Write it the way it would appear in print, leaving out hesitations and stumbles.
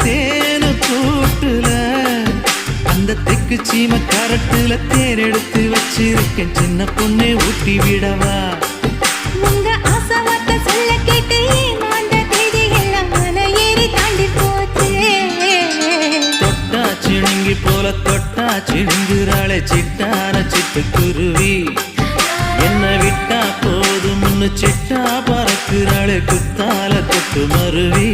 தேனு கூட்டுல அந்த தெக்கு சீம கரட்டுல தேர் எடுத்து வச்சிருக்கேன் சின்ன பொண்ணே ஊட்டி விடவா உங்க ஆசை வார்த்தை சொல்ல கேட்டு ஏமாந்த தேதி எல்லாம் மலை ஏறி தாண்டி போச்சு தொட்டா சிணுங்கி போல தொட்டா சிணுங்குறாளே சிட்டான சிட்டுக்குருவி என்ன விட்டா போதும்னு சிட்டா பறக்குறாளே குத்தால தொட்டு மருவி